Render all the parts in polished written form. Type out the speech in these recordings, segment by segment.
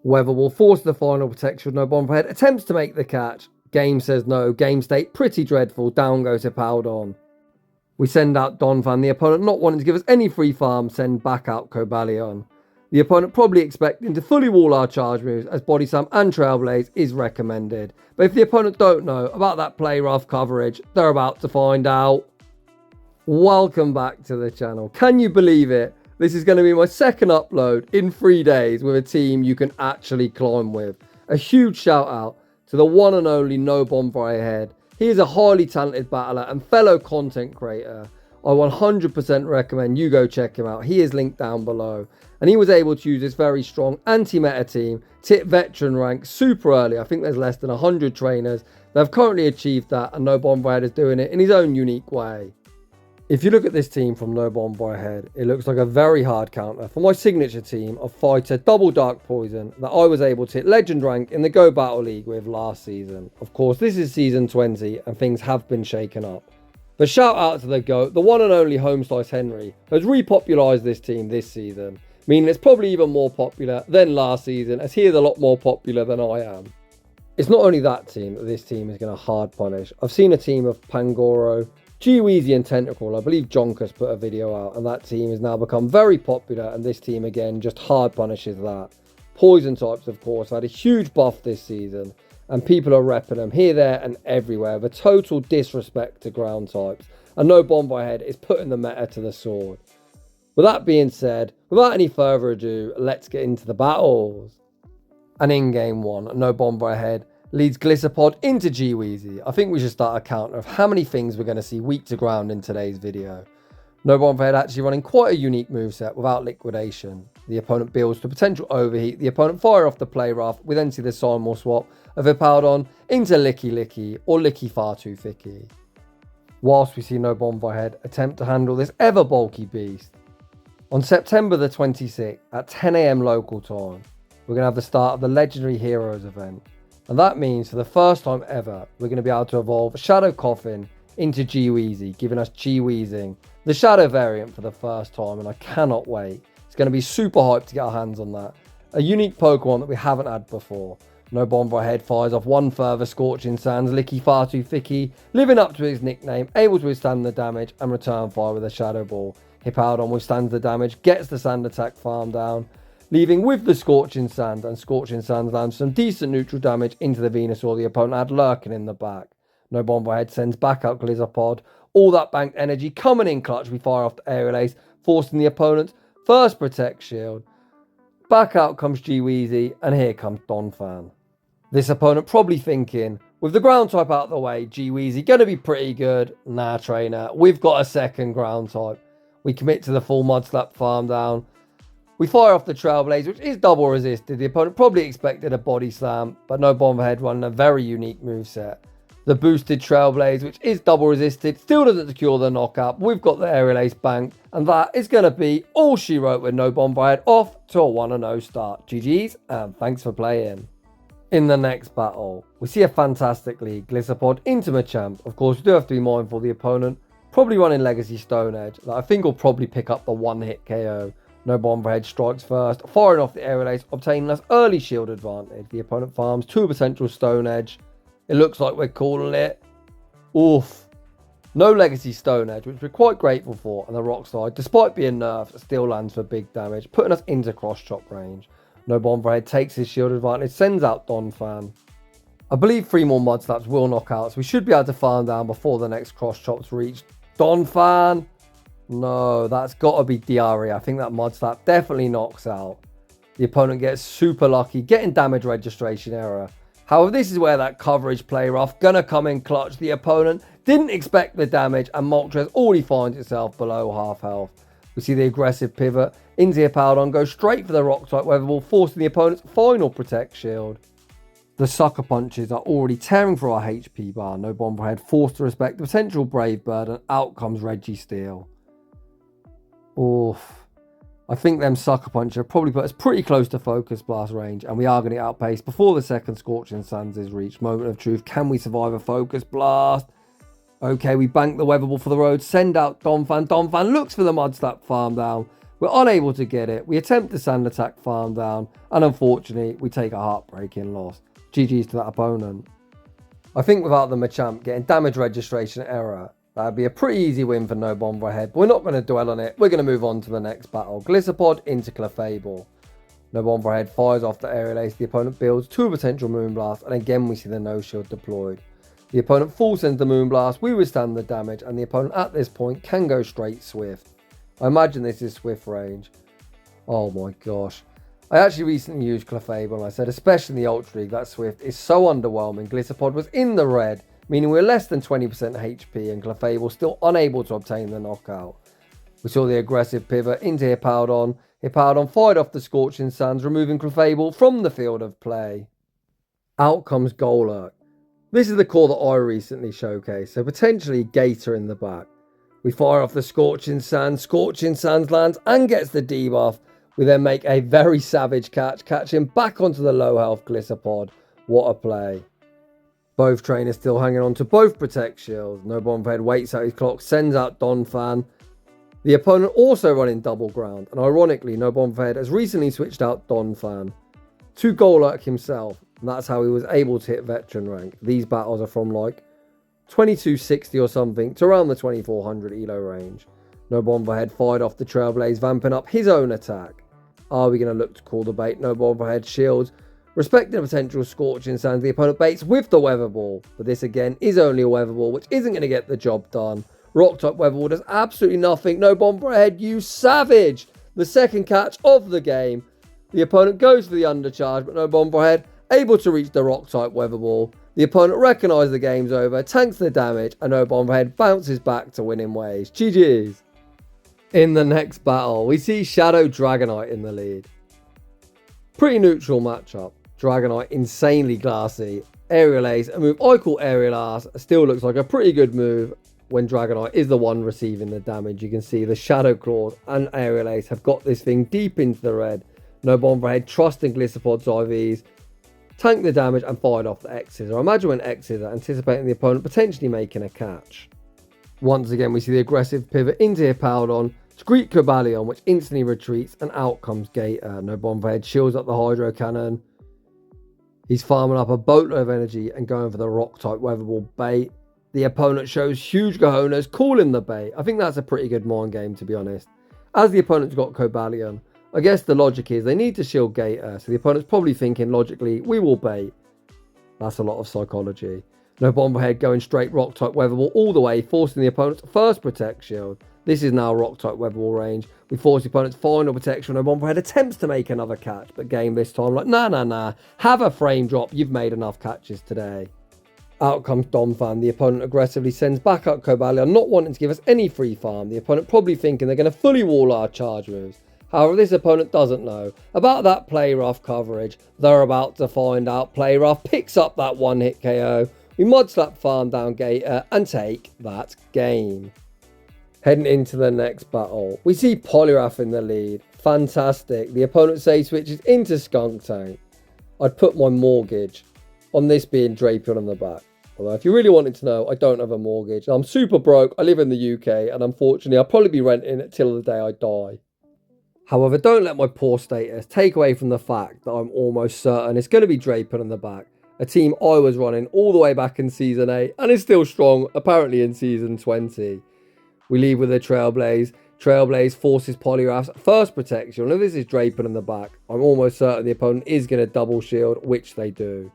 Weatherwall forces the final protection with no bomb head, attempts to make the catch. Game says no, game state pretty dreadful, down goes Hippowdon. We send out Donphan, the opponent not wanting to give us any free farm, send back out Cobalion. The opponent probably expecting to fully wall our charge moves as Body Slam and Trailblaze is recommended. But if the opponent don't know about that play rough coverage, they're about to find out. Welcome back to the channel. Can you believe it? This is going to be my second upload in 3 days with a team you can actually climb with. A huge shout out to the one and only No Bonfire Head. He is a highly talented battler and fellow content creator. I 100% recommend you go check him out. He is linked down below. And he was able to use this very strong anti-meta team to hit veteran rank super early. I think there's less than 100 trainers that have currently achieved that, and No Bonfire Head is doing it in his own unique way. If you look at this team from No Bonfire Head, it looks like a very hard counter for my signature team of Fighter Double Dark Poison that I was able to hit Legend rank in the Go Battle League with last season. Of course, this is season 20 and things have been shaken up. But shout out to the GOAT, the one and only Homeslice Henry, who has repopularised this team this season, meaning it's probably even more popular than last season, as he is a lot more popular than I am. It's not only that team that this team is going to hard punish. I've seen a team of Pangoro, G-Weezy and Tentacle. I believe Jonkus put a video out, and that team has now become very popular, and this team again just hard punishes that. Poison types, of course, have had a huge buff this season, and people are repping them here, there and everywhere with a total disrespect to ground types, and No Bonfire Head is putting the meta to the sword. With that being said, without any further ado, let's get into the battles. And in game 1, No Bonfire Head leads Golisipod into G-Weezy. I think we should start a counter of how many things we're going to see weak to ground in today's video. No Bonfire Head actually running quite a unique moveset without liquidation. The opponent builds to potential overheat, the opponent fire off the play rough, we then see the Simul swap of Hippowdon into Licky Licky or Licky Far Too Thicky. Whilst we see No Bonfire Head attempt to handle this ever bulky beast. On September the 26th at 10 AM local time, we're going to have the start of the Legendary Heroes event. And that means for the first time ever, we're going to be able to evolve Shadow Coffin into G-Weezy, giving us G-Weezing, the Shadow variant for the first time, and I cannot wait. It's going to be super hyped to get our hands on that. A unique Pokemon that we haven't had before. No Bonfire Head fires off one further Scorching Sands, Licky Far Too Thicky, living up to his nickname, able to withstand the damage and return fire with a Shadow Ball. Hippowdon withstands the damage, gets the Sand Attack farm down, leaving with the Scorching Sand, and Scorching Sand lands some decent neutral damage into the Venusaur the opponent had lurking in the back. No Bonfire Head sends back out Golisipod, all that banked energy coming in clutch, we fire off the Aerial Ace, forcing the opponent's first Protect Shield. Back out comes G-Weezy, and here comes Donphan. This opponent probably thinking, with the ground type out of the way, G-Weezy gonna be pretty good. Nah trainer, we've got a second ground type. We commit to the full Mud Slap farm down. We fire off the Trailblaze, which is double resisted. The opponent probably expected a Body Slam, but No Bonfire Head running a very unique moveset. The boosted Trailblaze, which is double resisted, still doesn't secure the knockout. We've got the Aerial Ace banked, and that is going to be all she wrote with No Bonfire Head off to a 1-0 start. GG's, and thanks for playing. In the next battle, we see a fantastic lead, Golisipod into Machamp. Of course, we do have to be mindful of the opponent, probably running Legacy Stone Edge, that I think will probably pick up the one-hit KO. No Bonfire Head strikes first, firing off the Aerial Ace, obtaining us early shield advantage. The opponent farms 2 potential Stone Edge. It looks like we're calling it. Oof. No Legacy Stone Edge, which we're quite grateful for, and the Rock Slide, despite being nerfed, still lands for big damage, putting us into cross chop range. No Bonfire Head takes his shield advantage, sends out Donphan. I believe 3 more Mud Slaps will knock out, so we should be able to farm down before the next cross chop's reached. Donphan! No, that's got to be DRE. I think that Mud Slap definitely knocks out. The opponent gets super lucky, getting damage registration error. However, this is where that coverage play rough gonna come in clutch. The opponent didn't expect the damage, and Moltres already finds itself below half health. We see the aggressive pivot into Hippowdon, go straight for the Rock type Weather Ball, forcing the opponent's final Protect Shield. The Sucker Punches are already tearing through our HP bar. No Bonfire Head forced to respect the potential Brave Bird, and out comes Registeel. Oof. I think them Sucker Puncher probably put us pretty close to Focus Blast range, and we are going to outpace before the second Scorching Sands is reached. Moment of truth. Can we survive a Focus Blast? Okay, we bank the Weather Ball for the road. Send out Donphan. Donphan looks for the Mud Slap farm down, We're unable to get it. We attempt to sand attack farm down, and unfortunately, we take a heartbreaking loss. GG's to that opponent. I think without the Machamp getting damage registration error, that'd be a pretty easy win for No Bomber Ahead, but we're not going to dwell on it. We're going to move on to the next battle. Golisipod into Clefable. No Bomber Ahead fires off the Aerial Ace. The opponent builds 2 potential Moonblast, and again we see the no shield deployed. The opponent full sends the Moonblast, we withstand the damage, and the opponent at this point can go straight Swift. I imagine this is Swift range. Oh my gosh. I actually recently used Clefable, and I said, especially in the Ultra League, that Swift is so underwhelming. Golisipod was in the red, meaning we're less than 20% HP, and Clefable still unable to obtain the knockout. We saw the aggressive pivot into Hippowdon. Hippowdon fired off the Scorching Sands, removing Clefable from the field of play. Out comes Golruk. This is the core that I recently showcased, so potentially Gator in the back. We fire off the Scorching Sands lands and gets the debuff. We then make a very savage catch him back onto the low health Golisipod. What a play. Both trainers still hanging on to both Protect Shields. No Bomber Ahead waits out his clock, sends out Donphan. The opponent also running double ground, and ironically No Bomber Ahead has recently switched out Donphan to Golruk himself, and that's how he was able to hit veteran rank. These battles are from like 2260 or something to around the 2400 elo range. No Bomber Ahead fired off the Trailblaze, vamping up his own attack. Are we going to look to call the bait? No Bomber Ahead shields. Respecting the potential Scorching Sands, the opponent baits with the Weather Ball. But this again is only a Weather Ball, which isn't going to get the job done. Rock-type Weather Ball does absolutely nothing. No Bomber Ahead, you savage! The second catch of the game. The opponent goes for the undercharge, but No Bomber Ahead able to reach the Rock-type Weather Ball. The opponent recognises the game's over, tanks the damage, and No Bomber Ahead bounces back to winning ways. GG's. In the next battle, we see Shadow Dragonite in the lead. Pretty neutral matchup. Dragonite insanely glassy. Aerial Ace, a move I call Aerial Ass, still looks like a pretty good move when Dragonite is the one receiving the damage. You can see the Shadow Claws and Aerial Ace have got this thing deep into the red. No Bomber Ahead trusting Golisipod's IVs. Tanked the damage and fired off the X-Scissor. Imagine when X-Scissor anticipating the opponent potentially making a catch. Once again, we see the aggressive pivot into Hippowdon to greet Cobalion, which instantly retreats, and out comes Gator. No Bomber Ahead shields up the Hydro Cannon. He's farming up a boatload of energy and going for the Rock-type Weather Ball bait. The opponent shows huge cojones, calling the bait. I think that's a pretty good mind game, to be honest. As the opponent's got Cobalion, I guess the logic is they need to shield Gator, so the opponent's probably thinking logically, we will bait. That's a lot of psychology. No Bomber Ahead going straight Rock-type Weather Ball all the way, forcing the opponent's first Protect Shield. This is now Rock-type Weather Ball range. We force the opponent's final protection. No Bomber Ahead attempts to make another catch, but game this time like, nah. Have a frame drop. You've made enough catches today. Out comes Donphan. The opponent aggressively sends back up Cobalion, not wanting to give us any free farm. The opponent probably thinking they're going to fully wall our charge moves. However, this opponent doesn't know about that play rough coverage. They're about to find out. Play rough picks up that one hit KO. We mod slap farm down Gator and take that game. Heading into the next battle, we see Poliwrath in the lead. Fantastic. The opponent save switches into Skunk Tank. I'd put my mortgage on this being Drapion on the back. Although if you really wanted to know, I don't have a mortgage. I'm super broke. I live in the UK, and unfortunately I'll probably be renting it till the day I die. However, don't let my poor status take away from the fact that I'm almost certain it's going to be Drapion on the back. A team I was running all the way back in Season 8 and is still strong, apparently in Season 20. We leave with a Trailblaze. Trailblaze forces Poliwrath's first protection. Now this is Drapion on the back. I'm almost certain the opponent is going to double shield, which they do.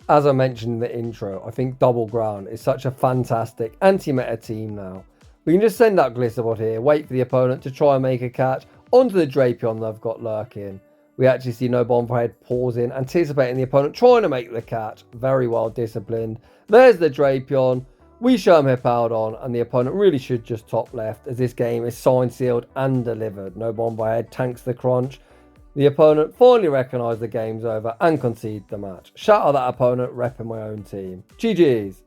As I mentioned in the intro, I think Double Ground is such a fantastic anti-meta team now. We can just send out Golisipod here, wait for the opponent to try and make a catch onto the Drapion they've got lurking. We actually see No Bomber Ahead pausing, anticipating the opponent trying to make the catch. Very well disciplined. There's the Drapion. We show him Hippowdon, and the opponent really should just top left, as this game is signed, sealed and delivered. No Bomber Ahead tanks the crunch. The opponent finally recognised the game's over and concede the match. Shout out that opponent repping my own team. GG's.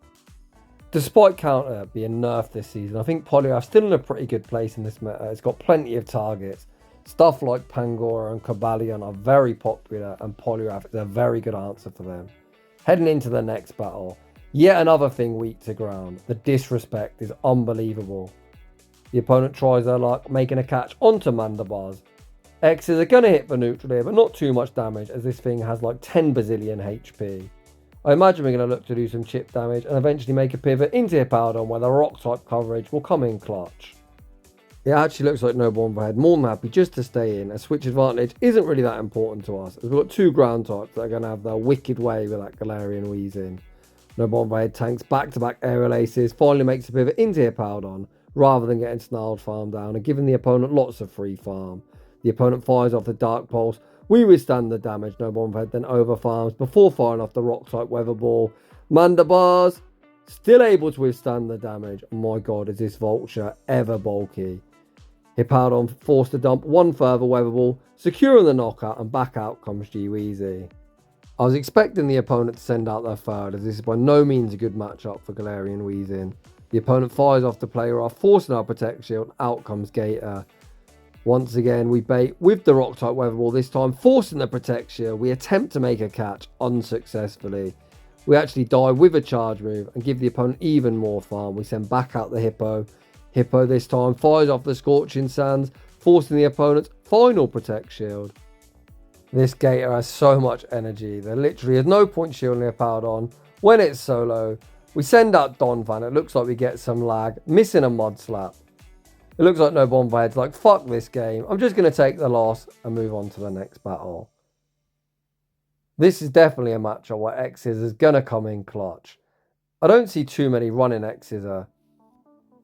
Despite counter being nerfed this season, I think Poliwrath's still in a pretty good place in this meta. It's got plenty of targets. Stuff like Pangoro and Cobalion are very popular, and Poliwrath is a very good answer for them. Heading into the next battle, yet another thing weak to ground. The disrespect is unbelievable. The opponent tries their luck, making a catch onto Mandibars. X-Scissor going to hit for neutral here, but not too much damage as this thing has like 10 bazillion HP. I imagine we're going to look to do some chip damage and eventually make a pivot into Hippowdon where the rock type coverage will come in clutch. It actually looks like no Donphan more than happy just to stay in, as switch advantage isn't really that important to us, as we've got two ground types that are going to have their wicked way with that Galarian Weezing. No Donphan tanks back-to-back aerial aces, finally makes a pivot into Hippowdon rather than getting snarled farm down and giving the opponent lots of free farm. The opponent fires off the Dark Pulse, we withstand the damage, no Donphan then over farms before firing off the rock type Weather Ball. Mandibars still able to withstand the damage. Oh my god, is this Vulture ever bulky. Hippowdon forced to dump one further Weather Ball, securing the knockout, and back out comes G-Weezy. I was expecting the opponent to send out their third, as this is by no means a good matchup for Galarian Weezing. The opponent fires off the player off, forcing our Protect Shield, out comes Gator. Once again, we bait with the rock type Weather Ball, this time forcing the Protect Shield. We attempt to make a catch unsuccessfully. We actually die with a charge move and give the opponent even more farm. We send back out the Hippo. Hippo this time fires off the Scorching Sands, forcing the opponent's final Protect Shield. This Gator has so much energy. There literally is no point shielding Hippowdon. When it's solo, we send out Donphan. It looks like we get some lag, missing a Mud Slap. It looks like no Donphan's like, fuck this game. I'm just going to take the loss and move on to the next battle. This is definitely a matchup where X-Scissor is going to come in clutch. I don't see too many running X-Scissor,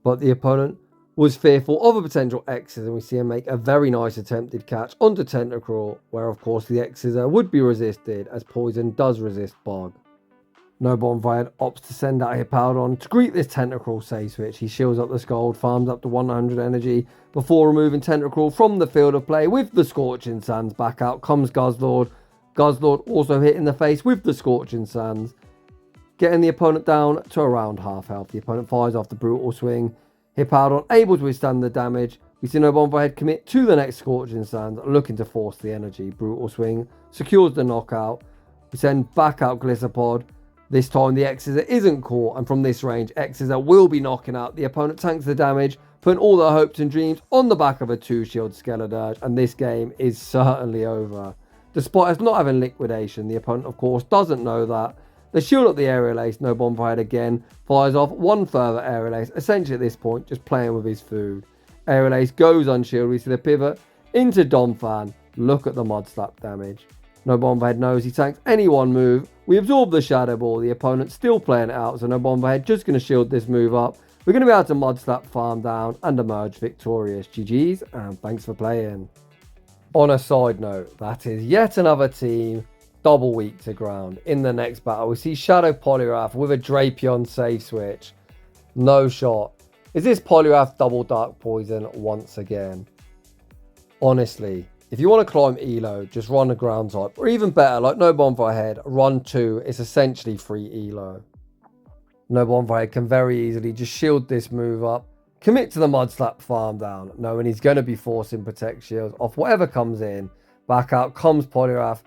but the opponent was fearful of a potential X-Scissor, and we see him make a very nice attempted catch onto Tentacruel, where of course the X-Scissor would be resisted as Poison does resist Bug. No Donphan opts to send out Hippowdon to greet this Tentacruel save switch. He shields up the Scald, farms up to 100 energy before removing Tentacruel from the field of play with the Scorching Sands. Back out comes Guzzlord. Guzzlord also hit in the face with the Scorching Sands, getting the opponent down to around half health. The opponent fires off the Brutal Swing. Hippowdon able to withstand the damage. We see no Donphan commit to the next Scorching Sands, looking to force the energy. Brutal Swing secures the knockout. We send back out Golisipod. This time the X-Scissor isn't caught, and from this range X-Scissor will be knocking out. The opponent tanks the damage, putting all their hopes and dreams on the back of a 2-shield Skeledirge, and this game is certainly over. Despite us not having liquidation, the opponent of course doesn't know that. They shield up the aerial ace. No Donphan again fires off one further aerial ace, essentially at this point just playing with his food. Aerial ace goes unshielded. We see the pivot into Donphan. Look at the Mud Slap damage. No Donphan knows he tanks any one move. We absorb the Shadow Ball. The opponent's still playing it out, so no Donphan just going to shield this move up. We're going to be able to Mud Slap, farm down, and emerge victorious. GG's, and thanks for playing. On a side note, that is yet another team double weak to ground. In the next battle, we see Shadow Poliwrath with a Drapion save switch. No shot. Is this Poliwrath double Dark Poison once again? Honestly, if you want to climb Elo, just run a ground type. Or even better, like No Donphan Head, run 2. It's essentially free Elo. No Donphan Head can very easily just shield this move up, commit to the Mud Slap, farm down, knowing he's going to be forcing Protect Shields off whatever comes in. Back out comes Poliwrath.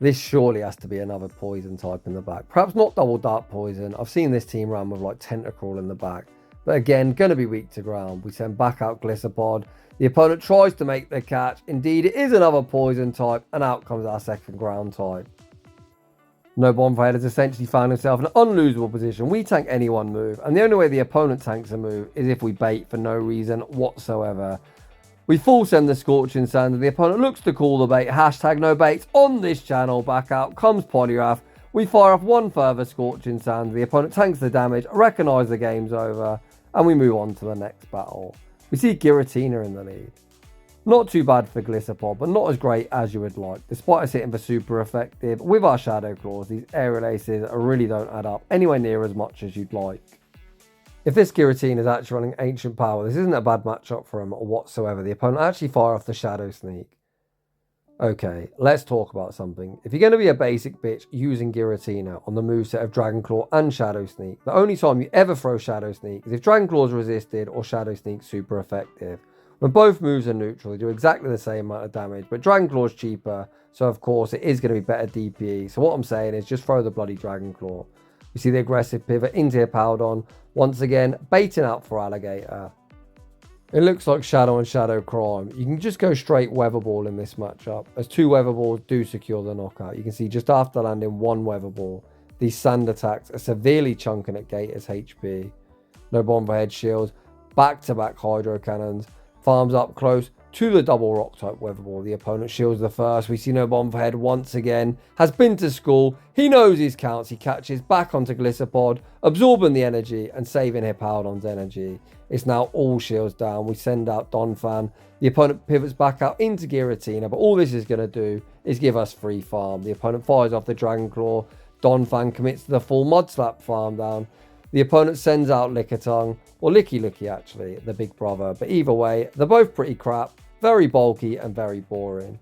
This surely has to be another Poison type in the back. Perhaps not double Dark Poison. I've seen this team run with like Tentacruel in the back. But again, going to be weak to ground. We send back out Golisipod. The opponent tries to make the catch. Indeed, it is another Poison type. And out comes our second ground type. No Donphan has essentially found himself in an unlosable position. We tank any one move. And the only way the opponent tanks a move is if we bait for no reason whatsoever. We full send the Scorching Sands, and the opponent looks to call the bait. Hashtag no baits on this channel. Back out comes Poliwrath. We fire off one further Scorching Sands. The opponent tanks the damage, recognise the game's over, and we move on to the next battle. We see Giratina in the lead. Not too bad for Golisipod, but not as great as you would like. Despite us hitting for super effective with our Shadow Claws, these aerial aces really don't add up anywhere near as much as you'd like. If this Giratina is actually running Ancient Power, this isn't a bad matchup for him whatsoever. The opponent actually fire off the Shadow Sneak. Okay, let's talk about something. If you're going to be a basic bitch using Giratina on the moveset of Dragon Claw and Shadow Sneak, the only time you ever throw Shadow Sneak is if Dragon Claw is resisted or Shadow Sneak super effective. When both moves are neutral, they do exactly the same amount of damage, but Dragon Claw is cheaper, so of course it is going to be better DPE. So what I'm saying is just throw the bloody Dragon Claw. We see the aggressive pivot into Hippowdon, once again baiting out for Alligator. It looks like Shadow and Shadow Crime. You can just go straight Weather Ball in this matchup, as 2 Weather Balls do secure the knockout. You can see just after landing 1 Weather Ball, these sand attacks are severely chunking at Gator's HP. No Bonfire shields, back-to-back Hydro Cannons, farms up close to the double rock type Weather Ball. The opponent shields the first. We see No Bonfire once again has been to school. He knows his counts. He catches back onto Golisipod, absorbing the energy and saving Hippowdon's energy. It's now all shields down. We send out Donphan. The opponent pivots back out into Giratina, but all this is going to do is give us free farm. The opponent fires off the Dragon Claw. Donphan commits to the full Mud Slap farm down. The opponent sends out Lickitung, or Licky Licky actually, the big brother. But either way, they're both pretty crap, very bulky and very boring.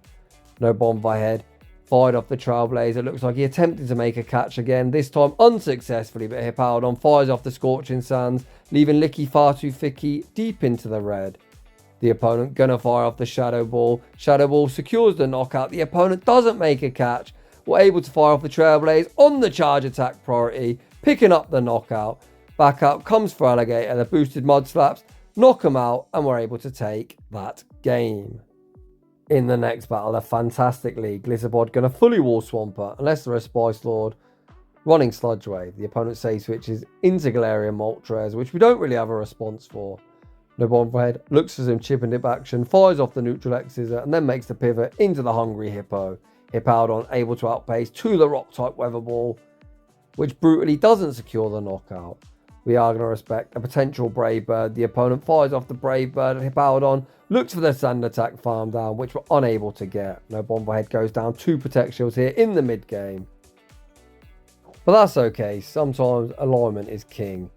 No Bonfire Head fired off the Trailblazer. It looks like he attempted to make a catch again, this time unsuccessfully, but Hippowdon fires off the Scorching Sands, leaving Licky far too thicky deep into the red. The opponent gonna fire off the Shadow Ball. Shadow Ball secures the knockout. The opponent doesn't make a catch. We're able to fire off the Trailblaze on the charge attack priority, picking up the knockout. Back out comes for Alligator, the boosted Mud Slaps, knock him out, and we're able to take that game. In the next battle, a fantastic league. Golisipod gonna fully wall Swampert, unless they're a Spice Lord. Running Sludge Wave. The opponent save switches into Galarian Moltres, which we don't really have a response for. No Bonfire looks for some chip and dip action, fires off the neutral X-Scissor, and then makes the pivot into the Hungry Hippo. Hippowdon able to outpace to the Rock type Weather Ball, which brutally doesn't secure the knockout. We are going to respect a potential Brave Bird. The opponent fires off the Brave Bird, and Hippowdon looks for the Sand Attack farm down, which we're unable to get. No Bonfire goes down 2 Protect Shields here in the mid game. But that's okay, sometimes alignment is king.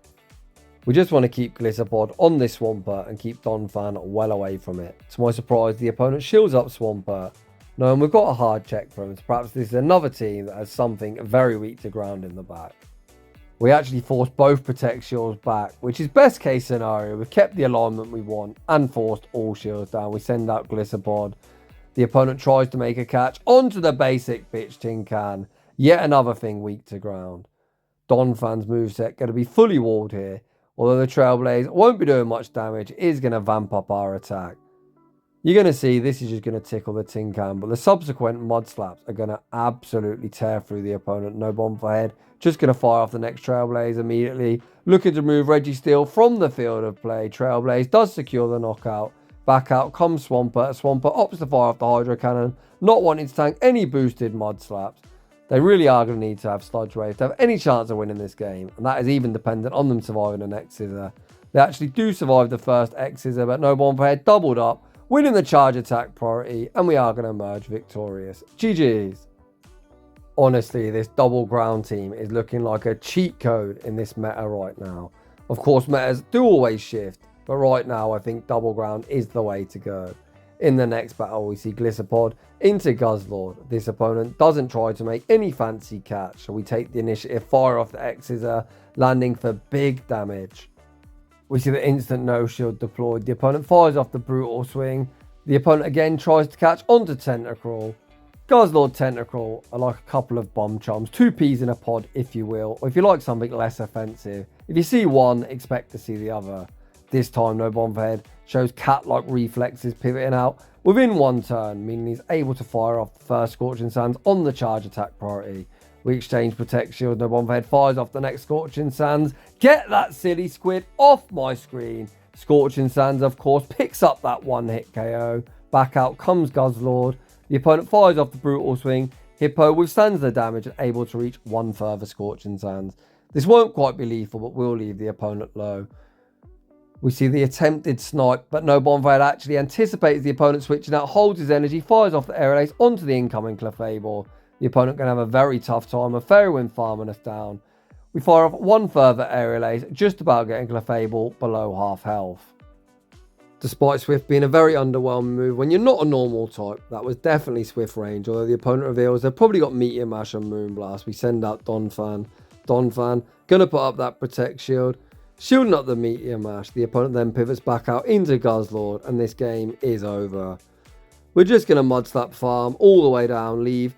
We just want to keep Golisipod on this Swampert and keep Donphan well away from it. To my surprise, the opponent shields up Swampert. No, and we've got a hard check for him, so perhaps this is another team that has something very weak to ground in the back. We actually forced both Protect Shields back, which is best case scenario. We've kept the alignment we want and forced all shields down. We send out Golisipod. The opponent tries to make a catch onto the basic Bitch Tin Can. Yet another thing weak to ground. Donphan's moveset going to be fully walled here. Although the Trailblaze won't be doing much damage, it is going to vamp up our attack. You're going to see this is just going to tickle the Tin Can, but the subsequent Mud Slaps are going to absolutely tear through the opponent. No Bonfire just going to fire off the next Trailblaze immediately. Looking to move Registeel from the field of play. Trailblaze does secure the knockout. Back out comes Swampert. Swampert opts to fire off the Hydro Cannon, not wanting to tank any boosted Mud Slaps. They really are going to need to have Sludge Wave to have any chance of winning this game, and that is even dependent on them surviving an X-Scissor. They actually do survive the first X-Scissor, but No Bonfire doubled up, winning the charge attack priority, and we are going to emerge victorious. GG's. Honestly, this double ground team is looking like a cheat code in this meta right now. Of course, metas do always shift, but right now I think double ground is the way to go. In the next battle, we see Golisipod into Guzzlord. This opponent doesn't try to make any fancy catch, so we take the initiative, fire off the X-Scissor, landing for big damage. We see the instant no shield deployed. The opponent fires off the brutal swing. The opponent again tries to catch onto Tentacruel. Guzzlord Tentacruel are like a couple of bomb chums, 2 peas in a pod if you will, or if you like something less offensive. If you see one, expect to see the other. This time, No Bonfire shows cat-like reflexes pivoting out within 1 turn, meaning he's able to fire off the first Scorching Sands on the charge attack priority. We exchange Protect Shield. No Bonfire fires off the next Scorching Sands. Get that silly squid off my screen. Scorching Sands, of course, picks up that 1-hit KO. Back out comes Guzzlord. The opponent fires off the brutal swing. Hippo withstands the damage and able to reach 1 further Scorching Sands. This won't quite be lethal, but will leave the opponent low. We see the attempted snipe, but No Bonfire actually anticipates the opponent switching out, holds his energy, fires off the Aerial Ace onto the incoming Clefable. The opponent can have a very tough time of Fairy Wind farming us down. We fire off 1 further Aerial Ace, just about getting Clefable below half health. Despite Swift being a very underwhelming move when you're not a normal type, that was definitely Swift range, although the opponent reveals they've probably got Meteor Mash and Moonblast. We send out Donphan. Donphan gonna put up that Protect Shield. Shielding up the Meteor Mash, the opponent then pivots back out into Guzzlord, and this game is over. We're just going to Mud Slap farm all the way down, leave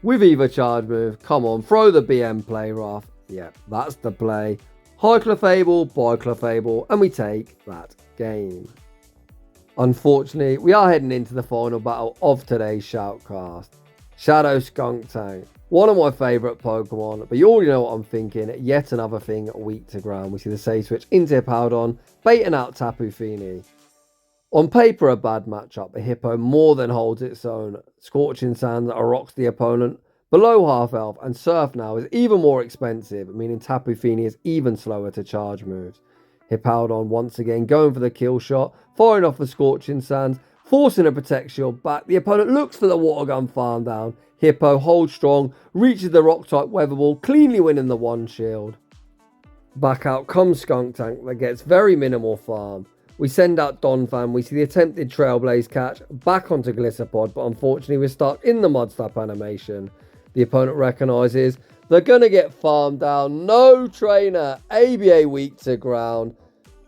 with either charge move. Come on, throw the BM play rough. Yeah, that's the play. High Clefable, by Clefable, and we take that game. Unfortunately, we are heading into the final battle of today's shoutcast. Shadow Skunktank, one of my favourite Pokemon, but you already know what I'm thinking, yet another thing weak to ground. We see the save switch into Hippowdon, baiting out Tapu Fini. On paper a bad matchup, the Hippo more than holds its own. Scorching Sands rocks the opponent below half health, and Surf now is even more expensive, meaning Tapu Fini is even slower to charge moves. Hippowdon once again going for the kill shot, firing off the Scorching Sands, forcing a Protect Shield back. The opponent looks for the Water Gun farm down. Hippo holds strong, reaches the Rock type Weather Ball, cleanly winning the one shield. Back out comes Skunktank that gets very minimal farm. We send out Donphan, we see the attempted Trailblaze catch back onto Golisipod, but unfortunately we're stuck in the Mud Slap animation. The opponent recognises they're going to get farmed down. No trainer, ABA weak to ground.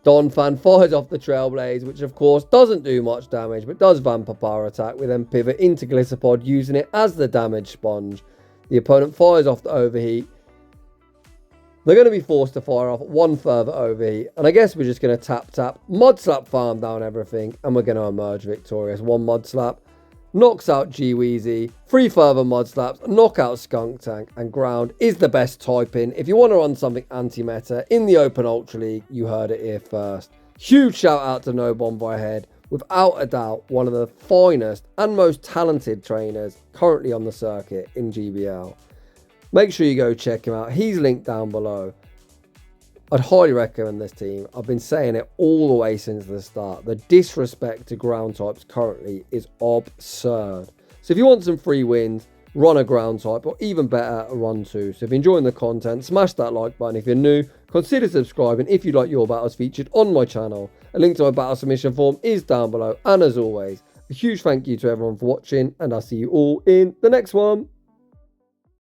Donphan fires off the Trailblaze, which of course doesn't do much damage, but does Vampire Power attack. We then pivot into Golisipod, using it as the damage sponge. The opponent fires off the Overheat. They're going to be forced to fire off one further Overheat, and I guess we're just going to tap, Mud Slap farm down everything, and we're going to emerge victorious. One Mud Slap knocks out G-Weezy, 3 further Mud Slaps, knock out Skunktank, and ground is the best typing. If you want to run something anti-meta in the Open Ultra League, you heard it here first. Huge shout out to No Bomb by Head, without a doubt one of the finest and most talented trainers currently on the circuit in GBL. Make sure you go check him out, he's linked down below. I'd highly recommend this team. I've been saying it all the way since the start. The disrespect to ground types currently is absurd. So if you want some free wins, run a ground type, or even better, run 2. So if you're enjoying the content, smash that like button. If you're new, consider subscribing if you'd like your battles featured on my channel. A link to my battle submission form is down below. And as always, a huge thank you to everyone for watching, and I'll see you all in the next one.